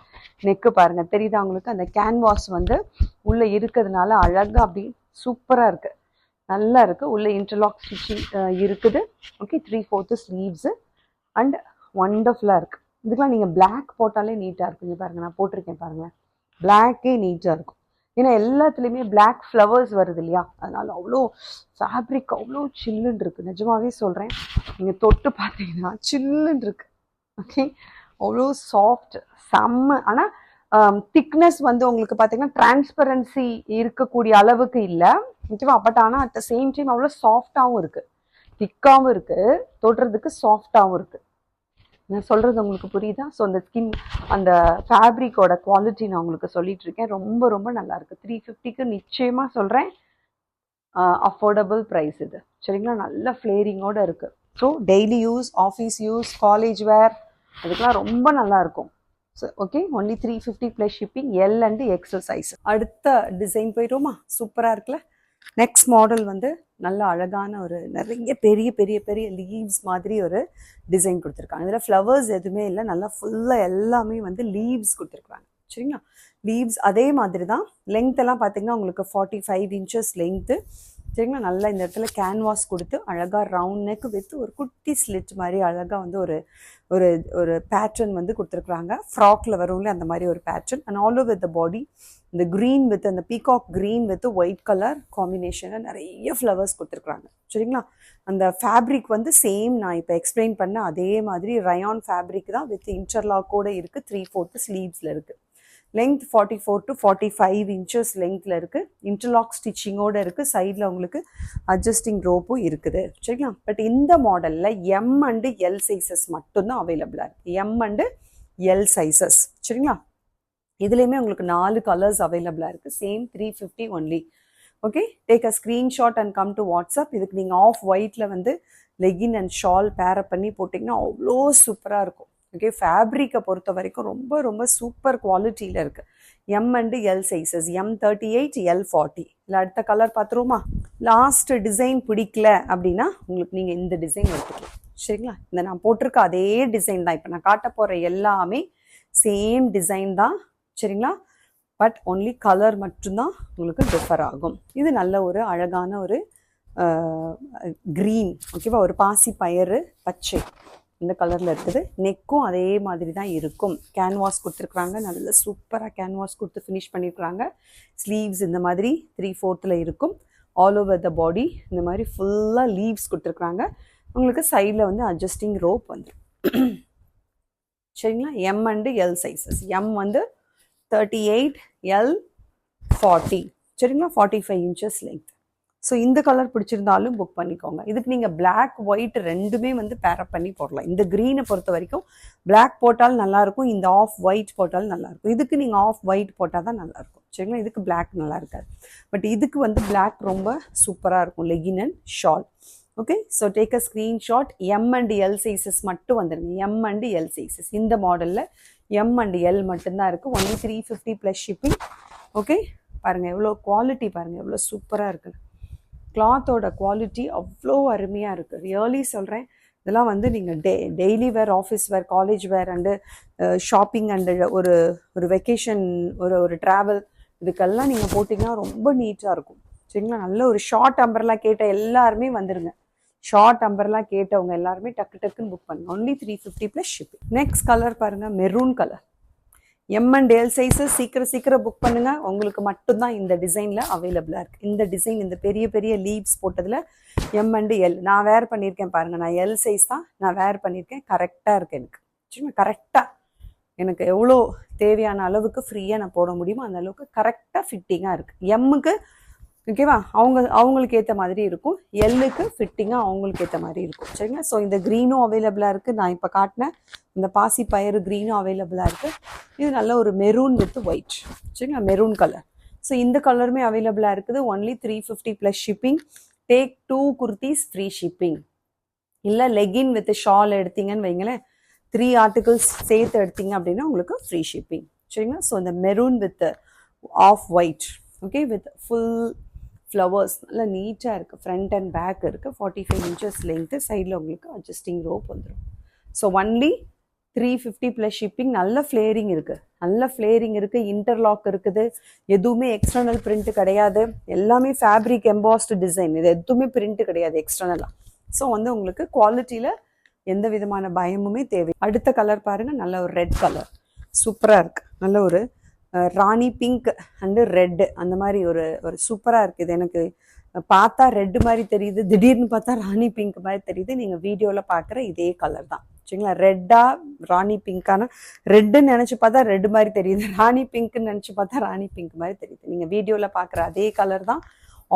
A: நெக்கு பாருங்கள், தெரியுதா உங்களுக்கு? அந்த கேன்வாஸ் வந்து உள்ளே இருக்கிறதுனால அழகாக அப்படி சூப்பராக இருக்குது, நல்லா இருக்குது. உள்ளே இன்டர்லாக் ஸ்டிச்சிங் இருக்குது. ஓகே, 3/4 ஸ்லீவ்ஸு அண்ட் ஒண்டர்ஃபுல்லாக இருக்குது. இதுக்கெலாம் நீங்கள் பிளாக் போட்டாலே நீட்டாக இருக்குங்க. பாருங்கள், நான் போட்டிருக்கேன் பாருங்கள், பிளாக்கே நீட்டாக இருக்கும். ஏன்னா எல்லாத்துலேயுமே பிளாக் ஃப்ளவர்ஸ் வருது இல்லையா, அதனால் அவ்வளோ ஃபேப்ரிக் அவ்வளோ சில்லுன்னு இருக்குது. நிஜமாகவே சொல்கிறேன், நீங்கள் தொட்டு பார்த்தீங்கன்னா சில்லுன்னு இருக்குது. ஓகே, அவ்வளோ சாஃப்ட், செம்ம. ஆனால் திக்னஸ் வந்து உங்களுக்கு பார்த்தீங்கன்னா டிரான்ஸ்பரன்சி இருக்கக்கூடிய அளவுக்கு இல்லை, ஓகேவா? பட் ஆனால் அட் த சேம் டைம் அவ்வளோ சாஃப்டாகவும் இருக்குது, திக்காகவும் இருக்குது, தொடுறதுக்கு சாஃப்டாகவும் இருக்குது. நான் சொல்கிறது உங்களுக்கு புரியுதா? ஸோ அந்த ஸ்கின், அந்த ஃபேப்ரிக்கோட குவாலிட்டி நான் உங்களுக்கு சொல்லிட்டு இருக்கேன். ரொம்ப ரொம்ப நல்லாயிருக்கு. 350க்கு நிச்சயமாக சொல்கிறேன், அஃபோர்டபுள் ப்ரைஸ் இது, சரிங்களா? நல்ல ஃப்ளேரிங்கோடு இருக்குது. So daily use, office use, college wear, அதுக்கெலாம் ரொம்ப நல்லாயிருக்கும். So okay, only 350 plus shipping. L and XL size. அடுத்த டிசைன் போயிடுவோமா? சூப்பராக இருக்குல்ல? நெக்ஸ்ட் மாடல் வந்து நல்ல அழகான ஒரு நிறைய பெரிய பெரிய பெரிய லீவ்ஸ் மாதிரி ஒரு டிசைன் கொடுத்துருக்காங்க. இதில் ஃப்ளவர்ஸ் எதுவுமே இல்லை, நல்லா ஃபுல்லாக எல்லாமே வந்து லீவ்ஸ் கொடுத்துருக்காங்க. சரிங்களா? லீவ்ஸ் அதே மாதிரி தான். லென்த் எல்லாம் பார்த்தீங்கன்னா உங்களுக்கு 45 inches லென்த்து. சரிங்களா? நல்லா இந்த இடத்துல கேன்வாஸ் கொடுத்து அழகாக ரவுண்ட் நெக் வித் ஒரு குட்டி ஸ்லிட் மாதிரி அழகாக வந்து ஒரு ஒரு ஒரு பேட்டர்ன் வந்து கொடுத்துருக்குறாங்க. ஃப்ராக்ல வரும்ல அந்த மாதிரி ஒரு pattern. And all over the body இந்த க்ரீன் வித் அந்த peacock green with white colour காம்பினேஷனில் நிறைய ஃப்ளவர்ஸ் கொடுத்துருக்குறாங்க. சரிங்களா? அந்த ஃபேப்ரிக் வந்து சேம் நான் இப்போ எக்ஸ்பிளைன் பண்ண அதே மாதிரி ரயான் ஃபேப்ரிக் தான் வித் இன்டர்லாக்கோடு இருக்குது. 3/4 ஸ்லீவ்ஸில் இருக்குது. லென்த் 44 to 45 inches லென்த்தில் இருக்குது. இன்டர்லாக் ஸ்டிச்சிங்கோடு இருக்குது. சைடில் உங்களுக்கு அட்ஜஸ்டிங் ரோப்பும் இருக்குது. சரிங்களா? பட் இந்த மாடலில் எம் அண்டு எல் சைஸஸ் மட்டும்தான் அவைலபிளாக இருக்குது. M and L sizes. சரிங்களா? இதுலேயுமே உங்களுக்கு 4 கலர்ஸ் அவைலபிளாக இருக்குது. Same 350 only. Okay, take a screenshot and come to WhatsApp. இதுக்கு நீங்கள் ஆஃப் ஒயிட்டில் வந்து லெகின் அண்ட் ஷால் பேரப் பண்ணி போட்டிங்கன்னா அவ்வளோ சூப்பராக இருக்கும். ஓகே, ஃபேப்ரிக்கை பொறுத்த வரைக்கும் ரொம்ப ரொம்ப சூப்பர் குவாலிட்டியில் இருக்குது. M and L sizes, M38 L40. இல்லை அடுத்த கலர் பார்த்துருவோமா? லாஸ்ட் டிசைன் பிடிக்கல அப்படின்னா உங்களுக்கு நீங்கள் இந்த டிசைன் எடுத்துக்கலாம். சரிங்களா? இந்த நான் போட்டிருக்க அதே டிசைன் தான். இப்போ நான் காட்ட போகிற எல்லாமே சேம் டிசைன் தான். சரிங்களா? பட் ஒன்லி கலர் மட்டும்தான் உங்களுக்கு டிஃபர் ஆகும். இது நல்ல ஒரு அழகான ஒரு க்ரீன். ஓகேவா? ஒரு பாசி பயிறு பச்சை இந்த கலரில் இருக்குது. நெக்கும் அதே மாதிரி தான் இருக்கும். கேன்வாஸ் கொடுத்துருக்குறாங்க. நல்ல சூப்பராக கேன்வாஸ் கொடுத்து ஃபினிஷ் பண்ணியிருக்கிறாங்க. ஸ்லீவ்ஸ் இந்த மாதிரி 3/4 இருக்கும். ஆல் ஓவர் த பாடி இந்த மாதிரி ஃபுல்லாக லீவ்ஸ் கொடுத்துருக்குறாங்க. உங்களுக்கு சைடில் வந்து அட்ஜஸ்டிங் ரோப் வந்துடும். சரிங்களா? M and L sizes. M வந்து 38, L40. சரிங்களா? 45 inches லென்த். ஸோ இந்த கலர் பிடிச்சிருந்தாலும் புக் பண்ணிக்கோங்க. இதுக்கு நீங்கள் பிளாக் ஒயிட் ரெண்டுமே வந்து பேரப் பண்ணி போடலாம். இந்த க்ரீனை பொறுத்த வரைக்கும் பிளாக் போட்டாலும் நல்லாயிருக்கும், இந்த ஆஃப் ஒயிட் போட்டாலும் நல்லாயிருக்கும். இதுக்கு நீங்கள் ஆஃப் ஒயிட் போட்டால் தான் நல்லாயிருக்கும். சரிங்களா? இதுக்கு பிளாக் நல்லா இருக்காது. பட் இதுக்கு வந்து பிளாக் ரொம்ப சூப்பராக இருக்கும். Leggings and shawl. Okay, so take a screenshot. M and L sizes மட்டும் வந்துடுங்க. எம் அண்ட் எல் சைஸஸ் இந்த மாடலில் எம் அண்ட் எல் மட்டும்தான் இருக்குது. Only 350 plus shipping. ஓகே, பாருங்கள் எவ்வளோ குவாலிட்டி, பாருங்கள் எவ்வளோ சூப்பராக இருக்குது. கிளாத்தோட குவாலிட்டி அவ்வளோ அருமையாக இருக்குது. ரியலி சொல்கிறேன். இதெல்லாம் வந்து நீங்கள் daily wear, office wear, college where and shopping and ஒரு ஒரு வெக்கேஷன், ஒரு ட்ராவல், இதுக்கெல்லாம் நீங்கள் போட்டிங்கன்னா ரொம்ப நீட்டாக இருக்கும். சரிங்களா? நல்ல ஒரு ஷார்ட் அம்பர்லா கேட்ட எல்லாருமே வந்துடுங்க. ஷார்ட் அம்பர்லாம் கேட்டவங்க எல்லாருமே டக்கு டக்குன்னு புக் பண்ணுங்க. Only 350 plus shipping. Next colour பாருங்கள், maroon colour. M and L sizes சீக்கிரம் புக் பண்ணுங்க. உங்களுக்கு மட்டும்தான் இந்த டிசைனில் அவைலபிளாக இருக்குது. இந்த டிசைன், இந்த பெரிய பெரிய லீவ்ஸ் போட்டதில் எம் அண்ட் எல் நான் வேர் பண்ணியிருக்கேன் பாருங்கள். நான் எல் சைஸ் தான் நான் வேர் பண்ணியிருக்கேன். கரெக்டாக இருக்குது எனக்கு. சரிங்களா? கரெக்டாக எனக்கு எவ்வளோ தேவையான அளவுக்கு ஃப்ரீயாக நான் போட முடியுமோ அந்த அளவுக்கு கரெக்டாக ஃபிட்டிங்காக இருக்குது. எம்முக்கு ஓகேவா அவங்களுக்கு ஏற்ற மாதிரி இருக்கும். எல்லுக்கு ஃபிட்டிங்காக அவங்களுக்கு ஏற்ற மாதிரி இருக்கும். சரிங்களா? ஸோ இந்த க்ரீனும் அவைலபிளாக இருக்குது. நான் இப்போ காட்டினேன் இந்த பாசி பயிறு க்ரீனும் அவைலபிளாக இருக்குது. இது நல்ல ஒரு மெரூன் வித் ஒயிட். சரிங்களா? Maroon colour. ஸோ இந்த கலருமே அவைலபிளாக இருக்குது. Only 350 plus shipping. Take 2 kurtis free shipping. இல்லை லெகின் வித் ஷால் எடுத்தீங்கன்னு வைங்களேன், 3 ஆர்டிகல்ஸ் சேர்த்து எடுத்தீங்க அப்படின்னா உங்களுக்கு ஃப்ரீ ஷிப்பிங். சரிங்களா? ஸோ இந்த maroon with off white, okay, with full flowers நல்லா நீட்டாக இருக்குது. ஃப்ரண்ட் அண்ட் பேக் இருக்குது. 45 inches லென்த்து. சைடில் உங்களுக்கு அட்ஜஸ்டிங் ரோப் வந்துடும். So only 350 plus shipping. நல்ல ஃப்ளேரிங் இருக்குது. இன்டர்லாக் இருக்குது. எதுவுமே எக்ஸ்டர்னல் பிரிண்ட் கிடையாது. எல்லாமே ஃபேப்ரிக் எம்பாஸ்டு டிசைன். இது எதுவுமே பிரிண்ட் கிடையாது எக்ஸ்டர்னலாக. ஸோ வந்து உங்களுக்கு குவாலிட்டியில் எந்த விதமான பயமுமே தேவை. அடுத்த கலர் பாருங்கள், நல்ல ஒரு ரெட் கலர். சூப்பராக இருக்குது. நல்ல ஒரு ராணி பிங்க் அண்டு ரெட்டு அந்த மாதிரி ஒரு சூப்பராக இருக்குது. எனக்கு பார்த்தா ரெட்டு மாதிரி தெரியுது, திடீர்னு பார்த்தா ராணி பிங்க் மாதிரி தெரியுது. நீங்கள் வீடியோவில் பார்க்குற இதே கலர் தான். சரிங்களா? ரெட்டாக ராணி பிங்க்கான ரெட்டுன்னு நினச்சி பார்த்தா ரெட்டு மாதிரி தெரியுது, ராணி பிங்க்குன்னு நினச்சி பார்த்தா ராணி பிங்க் மாதிரி தெரியுது. நீங்கள் வீடியோவில் பார்க்குற அதே கலர் தான்.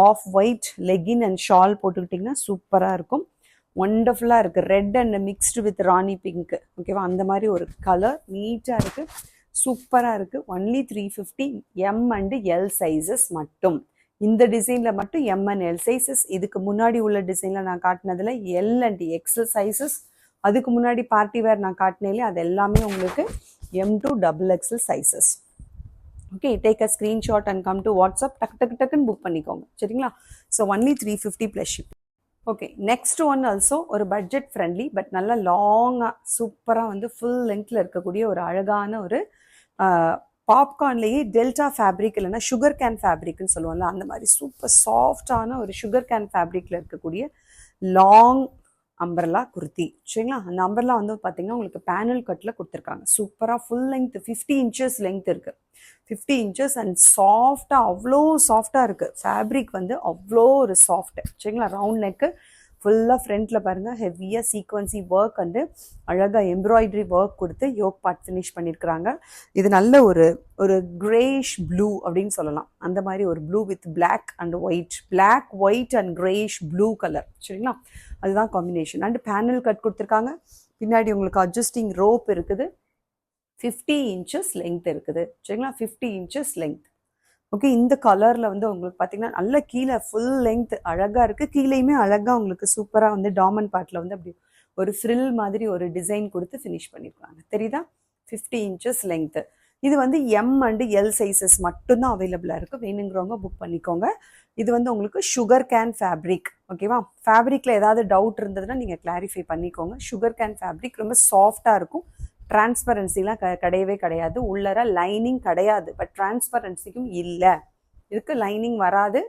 A: Off white legging and shawl போட்டுக்கிட்டிங்கன்னா சூப்பராக இருக்கும். ஒண்டர்ஃபுல்லாக இருக்குது. Red and mixed with rani pink. ஓகேவா? அந்த மாதிரி ஒரு கலர் நீட்டாக இருக்குது. சூப்பராக இருக்குது. Only 350. M and L sizes மட்டும். இந்த டிசைனில் மட்டும் எம் அண்ட் எல் சைஸஸ். இதுக்கு முன்னாடி உள்ள டிசைனில் நான் காட்டினதில் எல் அண்ட் எக்ஸல் சைஸஸ். அதுக்கு முன்னாடி பார்ட்டி வேர் நான் காட்டினேன், அது எல்லாமே உங்களுக்கு M to XXL sizes. Okay, take a screenshot and come to WhatsApp, டக்குன்னு புக் பண்ணிக்கோங்க. சரிங்களா? So only 350 plus shipping. Okay, next one also ஒரு பட்ஜெட் ஃப்ரெண்ட்லி பட் நல்லா லாங்காக சூப்பராக வந்து ஃபுல் லென்த்தில் இருக்கக்கூடிய ஒரு அழகான ஒரு பாப்கார்ன்லேயே டெல்டா ஃபேப்ரிக் இல்லைன்னா சுகர் கேன் ஃபேப்ரிக்னு சொல்லுவோம்ல, அந்த மாதிரி சூப்பர் சாஃப்டான ஒரு சுகர் கேன் ஃபேப்ரிக்கில் இருக்கக்கூடிய லாங் அம்பர்லா குர்த்தி. சரிங்களா? அந்த அம்பர்லா வந்து பார்த்தீங்கன்னா உங்களுக்கு பேனல் கட்டில் கொடுத்துருக்காங்க. சூப்பராக ஃபுல் லென்த் 50 inches லென்த் இருக்குது. 50 inches அண்ட் சாஃப்டாக அவ்வளோ சாஃப்டாக இருக்குது. ஃபேப்ரிக் வந்து அவ்வளோ ஒரு சாஃப்ட். சரிங்களா? ரவுண்ட் நெக்கு ஃபுல்லாக ஃப்ரண்ட்டில் பாருங்கள் ஹெவியாக சீக்வன்சி ஒர்க் வந்து அழகாக எம்ப்ராய்டரி ஒர்க் கொடுத்து யோக் பார்ட் ஃபினிஷ் பண்ணியிருக்கிறாங்க. இது நல்ல ஒரு கிரேஷ் ப்ளூ அப்படின்னு சொல்லலாம். அந்த மாதிரி ஒரு blue with black and white, black white and greyish blue colour. சரிங்களா? அதுதான் காம்பினேஷன். அண்ட் பேனல் கட் கொடுத்துருக்காங்க. பின்னாடி உங்களுக்கு அட்ஜஸ்டிங் ரோப் இருக்குது. 50 inches லென்த் இருக்குது. சரிங்களா? 50 inches லென்த். ஓகே, இந்த கலரில் வந்து உங்களுக்கு பார்த்தீங்கன்னா நல்ல கீழே ஃபுல் லென்த் அழகாக இருக்குது. கீழேயுமே அழகாக உங்களுக்கு சூப்பராக வந்து டாமன் பார்ட்டில் வந்து அப்படி ஒரு ஃப்ரில் மாதிரி ஒரு டிசைன் கொடுத்து ஃபினிஷ் பண்ணியிருக்காங்க. தெரியுதா? 50 inches லென்த்து. இது வந்து எம் அண்டு எல் சைஸஸ் மட்டும்தான் அவைலபிளாக இருக்குது. வேணுங்கிறவங்க புக் பண்ணிக்கோங்க. இது வந்து உங்களுக்கு சுகர் கேன் ஃபேப்ரிக். ஓகேவா? ஃபேப்ரிக்கில் ஏதாவது டவுட் இருந்ததுன்னா நீங்கள் கிளாரிஃபை பண்ணிக்கோங்க. சுகர் கேன் ஃபேப்ரிக் ரொம்ப சாஃப்டாக இருக்கும். டிரான்ஸ்பரன்சிலாம் கிடையவே கிடையாது. உள்ளர லைனிங் கிடையாது, பட் டிரான்ஸ்பரன்சிக்கும் இல்லை. இதுக்கு லைனிங் வராது.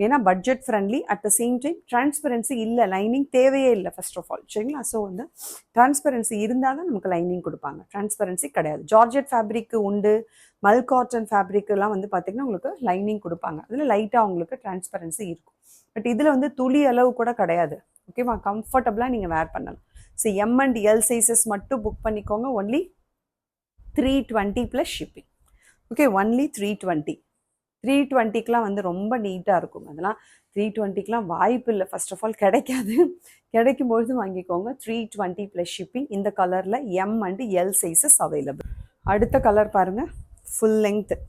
A: ஏன்னா budget friendly, at the same time transparency இல்லை, லைனிங் தேவையே இல்லை ஃபர்ஸ்ட் ஆஃப் ஆல். சரிங்களா? ஸோ வந்து டிரான்ஸ்பரன்சி இருந்தால் தான் நமக்கு லைனிங் கொடுப்பாங்க. டிரான்ஸ்பரன்சி கிடையாது. ஜார்ஜெட் ஃபேப்ரிக்கு உண்டு, மல் காட்டன் ஃபேப்ரிக்கெல்லாம் வந்து பார்த்தீங்கன்னா உங்களுக்கு லைனிங் கொடுப்பாங்க. அதில் லைட்டாக உங்களுக்கு டிரான்ஸ்பரன்சி இருக்கும். பட் இதில் வந்து துளி அளவு கூட கிடையாது. ஓகேவா? கம்ஃபர்டபுளாக நீங்கள் வேர் பண்ணலாம். So M and L sizes மட்டும் புக் பண்ணிக்கோங்க. Only 320 plus shipping. Okay, only 320. 320க்கெலாம் வந்து ரொம்ப நீட்டாக இருக்கும். அதெல்லாம் 320க்கெலாம் வாய்ப்பு இல்லை. ஃபர்ஸ்ட் ஆஃப் ஆல் கிடைக்காது. கிடைக்கும்பொழுது வாங்கிக்கோங்க. 320 ப்ளஸ் ஷிப்பிங். இந்த கலரில் M and L sizes available. அடுத்த கலர் பாருங்கள், ஃபுல் லென்த்து.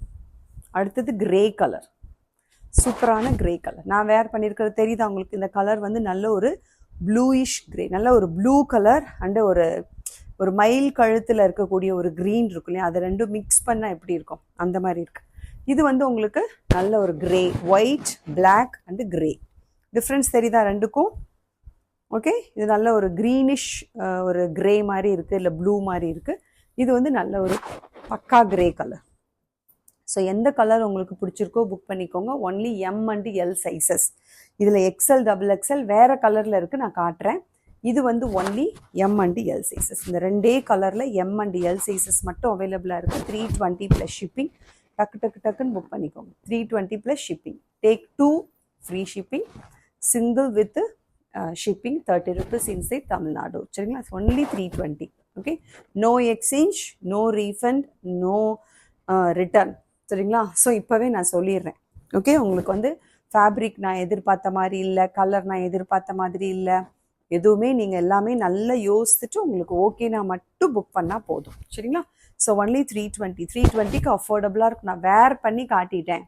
A: அடுத்தது கிரே கலர், சூப்பரான கிரே கலர். நான் வேர் பண்ணியிருக்கிறது தெரியுதா உங்களுக்கு? இந்த கலர் வந்து நல்ல ஒரு ப்ளூயிஷ் கிரே, நல்ல ஒரு ப்ளூ கலர் அண்டு ஒரு மயில் கழுத்தில் இருக்கக்கூடிய ஒரு க்ரீன் இருக்கும் இல்லையா, அது ரெண்டும் மிக்ஸ் பண்ணால் எப்படி இருக்கும் அந்த மாதிரி இருக்குது. இது வந்து உங்களுக்கு நல்ல ஒரு grey, white, black and grey. Difference தெரியுதா ரெண்டுக்கும்? ஓகே, இது நல்ல ஒரு க்ரீனிஷ் ஒரு கிரே மாதிரி இருக்குது, இல்லை ப்ளூ மாதிரி இருக்குது. இது வந்து நல்ல ஒரு பக்கா கிரே கலர். ஸோ எந்த கலர் உங்களுக்கு பிடிச்சிருக்கோ புக் பண்ணிக்கோங்க. Only M and L sizes. இதில் எக்ஸ்எல், டபுள் எக்ஸ்எல் வேறு கலரில் இருக்குது, நான் காட்டுறேன். இது வந்து only M and L sizes. இந்த ரெண்டே கலரில் எம் அண்டு எல் சைஸஸ் மட்டும் அவைலபிளாக இருக்குது. 320 ப்ளஸ் ஷிப்பிங். டக்குன்னு புக் பண்ணிக்கோங்க. 320 plus shipping. Take 2 free shipping. Single with shipping 30 rupees inside Tamil Nadu. சரிங்களா? Only 320. Okay, no exchange, no refund, no return. சரிங்களா? ஸோ இப்போவே நான் சொல்லிடுறேன். ஓகே, உங்களுக்கு வந்து ஃபேப்ரிக் நான் எதிர்பார்த்த மாதிரி இல்லை, கலர் நான் எதிர்பார்த்த மாதிரி இல்லை, எதுவுமே நீங்கள் எல்லாமே நல்லா யோசிச்சுட்டு உங்களுக்கு ஓகேனா மட்டும் புக் பண்ணால் போதும். சரிங்களா? So only 320. 320க்கு அஃபோர்டபுளாக இருக்கும். நான் வேர் பண்ணி காட்டிட்டேன்.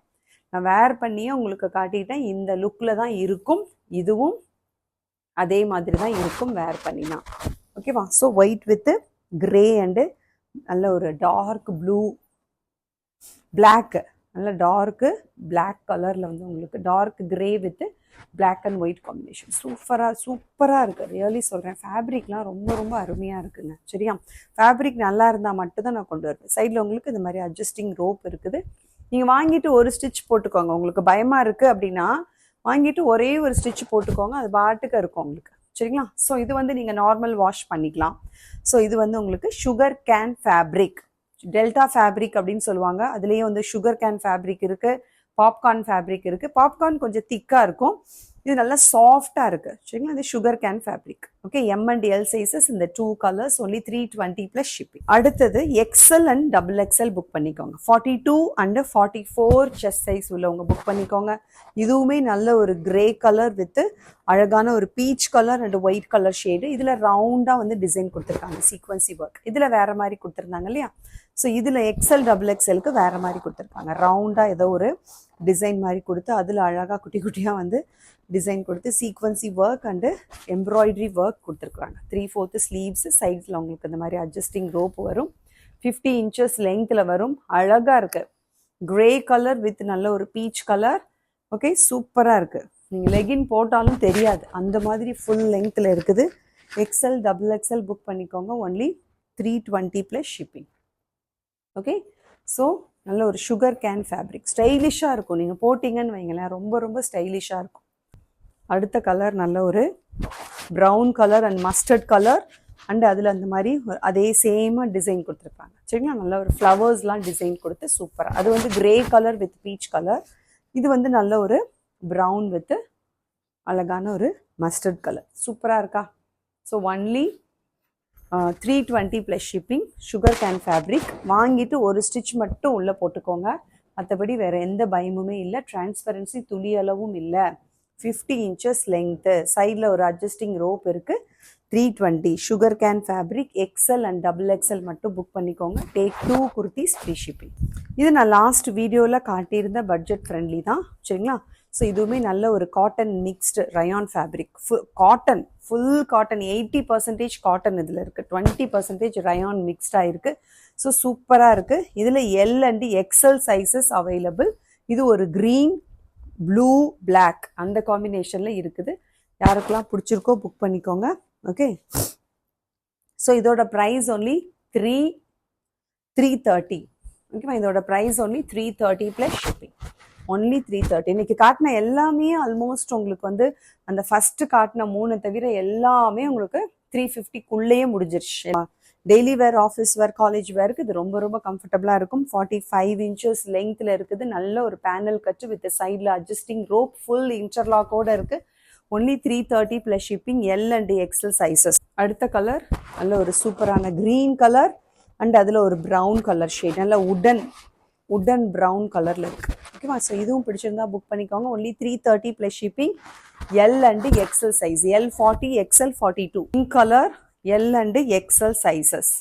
A: நான் வேர் பண்ணியே உங்களுக்கு காட்டிட்டேன். இந்த லுக்கில் தான் இருக்கும். இதுவும் அதே மாதிரி தான் இருக்கும் வேர் பண்ணினா. ஓகேவா? So white with grey and நல்ல ஒரு டார்க் ப்ளூ, பிளாக், நல்ல டார்க்கு பிளாக் கலரில் வந்து உங்களுக்கு dark grey with black and white combination. சூப்பராக இருக்குது. ரியலி சொல்கிறேன், ஃபேப்ரிக்லாம் ரொம்ப அருமையாக இருக்குங்க. சரியா? ஃபேப்ரிக் நல்லா இருந்தால் மட்டும்தான் நான் கொண்டு வருவேன். சைடில் உங்களுக்கு இந்த மாதிரி அட்ஜஸ்டிங் ரோப் இருக்குது. நீங்கள் வாங்கிட்டு ஒரு ஸ்டிச் போட்டுக்கோங்க. உங்களுக்கு பயமாக இருக்குது அப்படின்னா வாங்கிட்டு ஒரே ஒரு ஸ்டிச் போட்டுக்கோங்க. அது பாட்டுக்கு இருக்கும் உங்களுக்கு. சரிங்களா? ஸோ இது வந்து நீங்கள் நார்மல் வாஷ் பண்ணிக்கலாம். ஸோ இது வந்து உங்களுக்கு sugar cane fabric, delta fabric அப்படின்னு சொல்லுவாங்க. அதுலேயே வந்து சுகர் கேன் ஃபேப்ரிக் இருக்குது, பாப்கார்ன் ஃபேப்ரிக் இருக்குது. பாப்கார்ன் கொஞ்சம் திக்காக இருக்கும், இது நல்லா சாஃப்டாக இருக்குது. சரிங்களா? இது sugar cane fabric. Okay, M and L sizes இந்த 2 கலர்ஸ் ஒன்லி 320 ப்ளஸ் ஷிப்பிங். அடுத்தது XL and double XL book பண்ணிக்கோங்க. 42 அண்ட் 44 செஸ்ட் சைஸ் உள்ளவங்க புக் பண்ணிக்கோங்க. இதுவுமே நல்ல ஒரு கிரே கலர் வித் அழகான ஒரு peach colour and white colour shade. இதில் ரவுண்டாக வந்து டிசைன் கொடுத்துருக்காங்க, சீக்வன்சி ஒர்க். இதில் வேறு மாதிரி கொடுத்துருந்தாங்க இல்லையா? ஸோ இதில் எக்ஸ்எல் டபுள் எக்ஸ்எலுக்கு வேறு மாதிரி கொடுத்துருக்காங்க. ரவுண்டாக ஏதோ ஒரு டிசைன் மாதிரி கொடுத்து அதில் அழகாக குட்டியாக வந்து டிசைன் கொடுத்து சீக்வன்சி ஒர்க் அண்டு எம்ப்ராய்டரி ஒர்க் கொடுத்துருக்குறாங்க. 3/4 ஸ்லீவ்ஸு, சைட்ஸில் உங்களுக்கு இந்த மாதிரி அட்ஜஸ்டிங் ரோப் வரும். 50 inches லென்த்தில் வரும். அழகாக இருக்குது. கிரே கலர் வித் நல்ல ஒரு பீச் கலர். ஓகே, சூப்பராக இருக்குது. நீங்கள் லெகின் போட்டாலும் தெரியாது, அந்த மாதிரி ஃபுல் லெங்த்தில் இருக்குது. எக்ஸ்எல் டபுள் எக்ஸ்எல் புக் பண்ணிக்கோங்க. Only 320 plus shipping. Okay, so நல்ல ஒரு சுகர் கேன் ஃபேப்ரிக், ஸ்டைலிஷாக இருக்கும். நீங்கள் போட்டிங்கன்னு வைங்களேன், ரொம்ப ரொம்ப ஸ்டைலிஷாக இருக்கும். அடுத்த கலர் நல்ல ஒரு brown colour and mustard colour. And அதில் அந்த மாதிரி அதே சேமாக டிசைன் கொடுத்துருப்பாங்க. சரிங்களா, நல்ல ஒரு ஃப்ளவர்ஸ்லாம் டிசைன் கொடுத்து சூப்பராக. அது வந்து grey colour with peach colour. இது வந்து நல்ல ஒரு ப்ரௌன் வித் அழகான ஒரு மஸ்டர்ட் கலர். சூப்பராக இருக்கா? So only 320 plus shipping. Sugar cane fabric. வாங்கிட்டு ஒரு ஸ்டிச் மட்டும் உள்ளே போட்டுக்கோங்க, மற்றபடி வேறு எந்த பயமுமே இல்லை. டிரான்ஸ்பரன்சி துளி அளவும் இல்லை. 50 இன்ச்சஸ் லெங்க்த்து, சைடில் ஒரு அட்ஜஸ்டிங் ரோப் இருக்குது. 320 sugar cane fabric. XL and double XL மட்டும் புக் பண்ணிக்கோங்க. Take 2 kurtis free shipping. இது நான் லாஸ்ட் வீடியோவில் காட்டியிருந்த பட்ஜெட் ஃப்ரெண்ட்லி தான். சரிங்களா, ஸோ இதுவுமே நல்ல ஒரு cotton mixed rayon fabric. Cotton, full cotton, 80% cotton இதில் இருக்குது, 20% ரயான் மிக்ஸ்டாக இருக்குது. ஸோ சூப்பராக இருக்குது. இதில் L and XL sizes available. இது ஒரு க்ரீன், ப்ளூ, பிளாக் அந்த காம்பினேஷனில் இருக்குது. யாருக்கெல்லாம் பிடிச்சிருக்கோ புக் பண்ணிக்கோங்க. ஓகே, ஸோ இதோட ப்ரைஸ் ஒன்லி 330. ஓகேவா, இதோட price only 330 plus shipping. Only 330. இன்னைக்கு காட்டின எல்லாமே ஆல்மோஸ்ட் உங்களுக்கு வந்து அந்த ஃபர்ஸ்ட் காட்டின 3 தவிர எல்லாமே உங்களுக்கு 350க்குள்ளேயே முடிஞ்சிருச்சு. Daily wear, office wear, college வேருக்கு இது ரொம்ப ரொம்ப கம்ஃபர்டபுளாக இருக்கும். 45 இன்ச்சஸ் லெங்க்த்தில் இருக்குது. நல்ல ஒரு பேனல் கட்டு வித் சைடில் அட்ஜஸ்டிங் ரோப், ஃபுல் இன்டர்லாக்கோட இருக்குது. Only 330 plus shipping. L and XL sizes. அடுத்த கலர் நல்ல ஒரு சூப்பரான க்ரீன் கலர் அண்ட் அதில் ஒரு ப்ரௌன் கலர் ஷேட், நல்ல உடன் ப்ரௌன் கலரில் இருக்குது. ஓகேவா, ஸோ இதுவும் பிடிச்சிருந்தா புக் பண்ணிக்கோங்க. Only 330 plus shipping. L and XL size, L 40, XL 42. Pink colour, L and XL sizes.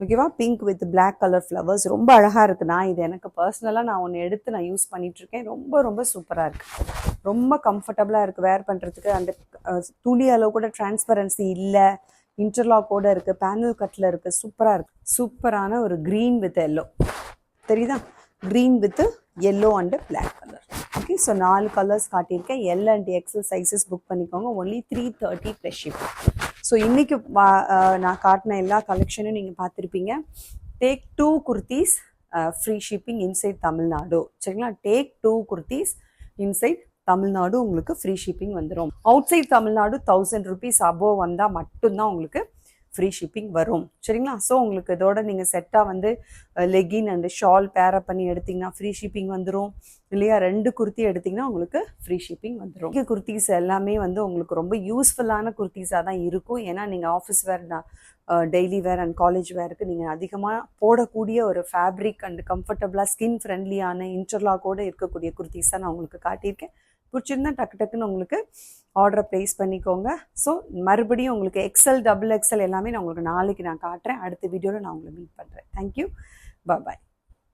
A: ஓகேவா, pink with black colour flowers. ரொம்ப அழகாக இருக்குது. நான் இது எனக்கு பர்சனலாக நான் ஒன்று எடுத்து நான் யூஸ் பண்ணிகிட்ருக்கேன். ரொம்ப ரொம்ப சூப்பராக இருக்குது. ரொம்ப கம்ஃபர்டபுளாக இருக்குது வேர் பண்ணுறதுக்கு. அந்த துளி அளவு கூட டிரான்ஸ்பரன்சி இல்லை, இன்டர்லாக்கோட இருக்குது, பேனல் கட்டில் இருக்குது. சூப்பராக இருக்குது. சூப்பரான ஒரு க்ரீன் வித் எல்லோ, தெரியுதா? Green with yellow and black colour. Okay, so 4 colours காட்டியிருக்கேன். L and XL sizes book பண்ணிக்கோங்க. Only 330 plus shipping. ஸோ இன்றைக்கி நான் காட்டின எல்லா கலெக்ஷனும் நீங்கள் பார்த்துருப்பீங்க. Take 2 kurtis free shipping inside Tamil Nadu. சரிங்களா, டேக் 2 குர்த்திஸ் இன்சைட் தமிழ்நாடு உங்களுக்கு ஃப்ரீ ஷிப்பிங் வந்துடும். Outside Tamil Nadu 1000 rupees above வந்தால் மட்டும்தான் உங்களுக்கு ஃப்ரீ ஷிப்பிங் வரும். சரிங்களா, ஸோ உங்களுக்கு இதோட நீங்கள் செட்டாக வந்து லெகின் அண்ட் ஷால் பேரப் பண்ணி எடுத்திங்கன்னா ஃப்ரீ ஷிப்பிங் வந்துடும். இல்லையா, 2 குர்த்தி எடுத்திங்கன்னா உங்களுக்கு ஃப்ரீ ஷிப்பிங் வந்துடும். குர்த்திஸ் எல்லாமே வந்து உங்களுக்கு ரொம்ப யூஸ்ஃபுல்லான குர்த்திஸாக தான் இருக்கும். ஏன்னா நீங்கள் office wear, daily where and college வேருக்கு நீங்கள் அதிகமாக போடக்கூடிய ஒரு ஃபேப்ரிக் அண்ட் கம்ஃபர்டபுளாக ஸ்கின் ஃப்ரெண்ட்லியான இன்டர்லாக்கோடு இருக்கக்கூடிய குர்த்திஸாக நான் உங்களுக்கு காட்டியிருக்கேன். பிடிச்சிருந்தா டக்குன்னு உங்களுக்கு ஆர்டரை ப்ளேஸ் பண்ணிக்கோங்க. ஸோ மறுபடியும் உங்களுக்கு எக்ஸ்எல், டபுள் எக்ஸ்எல் எல்லாமே நான் உங்களுக்கு நாளைக்கு நான் காட்டுறேன். அடுத்த வீடியோவில் நான் உங்களை மீட் பண்ணுறேன். தேங்க்யூ, பாய்.